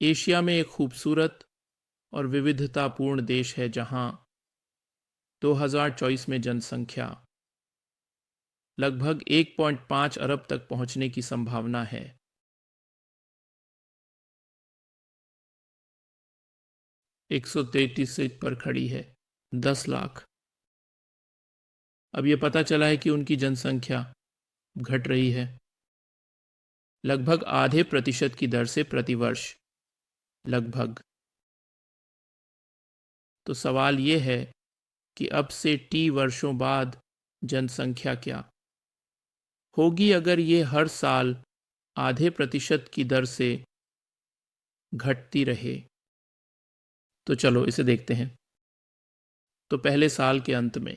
Asia में एक खूबसूरत और विविधतापूर्ण देश है जहां 2024 में जनसंख्या लगभग 1.5 अरब तक पहुंचने की संभावना है। 133 सीट पर खड़ी है 10 लाख। अब यह पता चला है कि उनकी जनसंख्या घट रही है लगभग आधे प्रतिशत की दर से प्रतिवर्ष लगभग। तो सवाल ये है कि अब से टी वर्षों बाद जनसंख्या क्या होगी अगर ये हर साल आधे प्रतिशत की दर से घटती रहे। तो चलो इसे देखते हैं। तो पहले साल के अंत में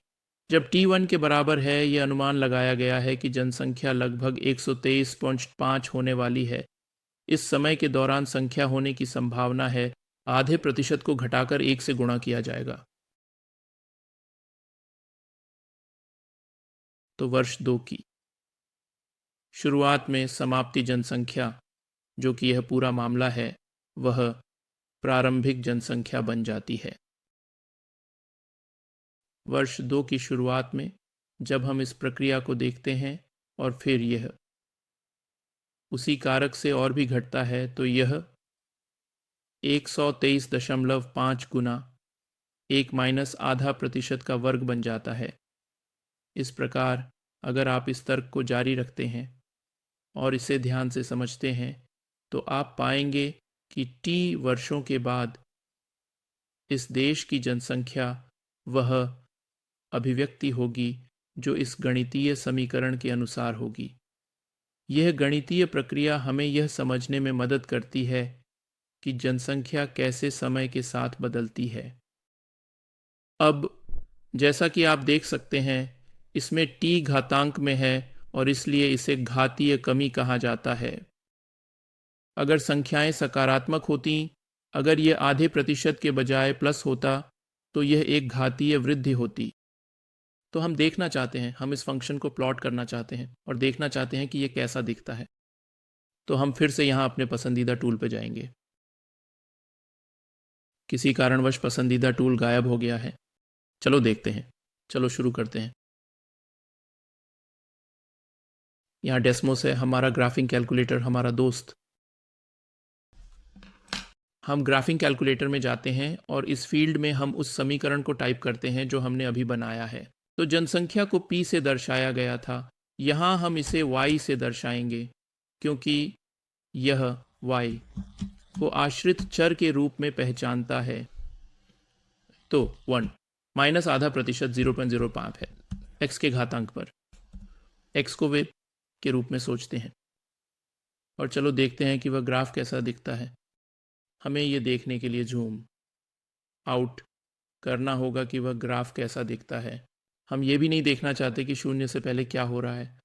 जब T1 के बराबर है, यह अनुमान लगाया गया है कि जनसंख्या लगभग 123.5 होने वाली है। इस समय के दौरान संख्या होने की संभावना है आधे प्रतिशत को घटाकर 1 से गुणा किया जाएगा। तो वर्ष 2 की शुरुआत में समाप्ति जनसंख्या, जो कि यह पूरा मामला है, वह प्रारंभिक जनसंख्या बन जाती है। वर्ष 2 की शुरुआत में जब हम इस प्रक्रिया को देखते हैं और फिर यह उसी कारक से और भी घटता है, तो यह 123.5 गुना 1 माइनस आधा प्रतिशत का वर्ग बन जाता है। इस प्रकार अगर आप इस तर्क को जारी रखते हैं और इसे ध्यान से समझते हैं, तो आप पाएंगे कि T वर्षों के बाद इस देश की जनसंख्या वह अभिव्यक्ति होगी जो इस गणितीय समीकरण के अनुसार होगी। यह गणितीय प्रक्रिया हमें यह समझने में मदद करती है कि जनसंख्या कैसे समय के साथ बदलती है। अब जैसा कि आप देख सकते हैं, इसमें T घातांक में है और इसलिए इसे घातीय कमी कहा जाता है। अगर संख्याएं सकारात्मक होती, अगर यह आधे प्रतिशत के बजाय प्लस होता, तो यह एक घातीय वृद्धि होती। तो हम देखना चाहते हैं, हम इस फंक्शन को प्लॉट करना चाहते हैं और देखना चाहते हैं कि यह कैसा दिखता है। तो हम फिर से यहां अपने पसंदीदा टूल पर जाएंगे। किसी कारणवश पसंदीदा टूल गायब हो गया है। चलो देखते हैं, चलो शुरू करते हैं। यहाँ डेस्मोस है, हमारा ग्राफिंग कैलकुलेटर, हमारा दोस्त। हम ग्राफिंग कैलकुलेटर में जाते हैं और इस फील्ड में हम उस समीकरण को टाइप करते हैं जो हमने अभी बनाया है। तो जनसंख्या को P से दर्शाया गया था, यहाँ हम इसे Y से दर्शाएंगे क्योंकि यह Y को आश्रित चर के रूप में पहचानता है। तो 1 माइनस आधा प्रतिशत 0.05 है x के घातांक पर। x को वे के रूप में सोचते हैं और चलो देखते हैं कि वह ग्राफ कैसा दिखता है। हमें यह देखने के लिए जूम आउट करना होगा कि वह ग्राफ कैसा दिखता है। हम ये भी नहीं देखना चाहते कि शून्य से पहले क्या हो रहा है,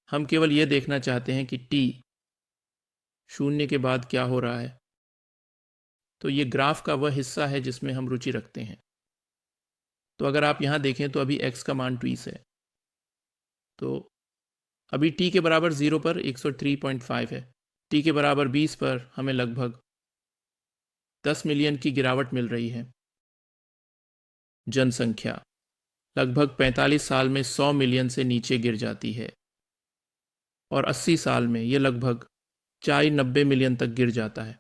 हम केवल यह देखना चाहते हैं कि T शून्य के बाद क्या हो रहा है। तो ये ग्राफ का वह हिस्सा है जिसमें हम रुचि रखते हैं। तो अगर आप यहाँ देखें तो अभी x का मान 20 है, तो अभी T के बराबर 0 पर 103.5 है। T के बराबर 20 पर हमें लगभग 10 मिलियन की गिरावट मिल रही है। जनसंख्या लगभग 45 साल में 100 मिलियन से नीचे गिर जाती है और 80 साल में यह लगभग 90 मिलियन तक गिर जाता है।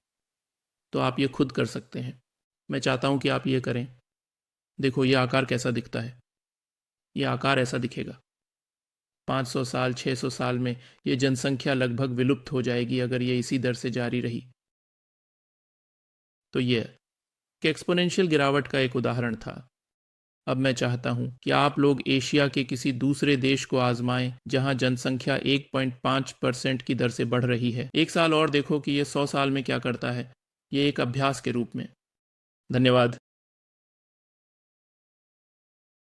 तो आप ये खुद कर सकते हैं। मैं चाहता हूं कि आप ये करें। देखो ये आकार कैसा दिखता है। यह आकार ऐसा दिखेगा। 500 साल 600 साल में यह जनसंख्या लगभग विलुप्त हो जाएगी अगर ये इसी दर से जारी रही। तो यह एक्सपोनेंशियल गिरावट का एक उदाहरण था। अब मैं चाहता हूं कि आप लोग एशिया के किसी दूसरे देश को आजमाएं जहां जनसंख्या 1.5% की दर से बढ़ रही है। एक साल और देखो कि यह 100 साल में क्या करता है। यह एक अभ्यास के रूप में। धन्यवाद।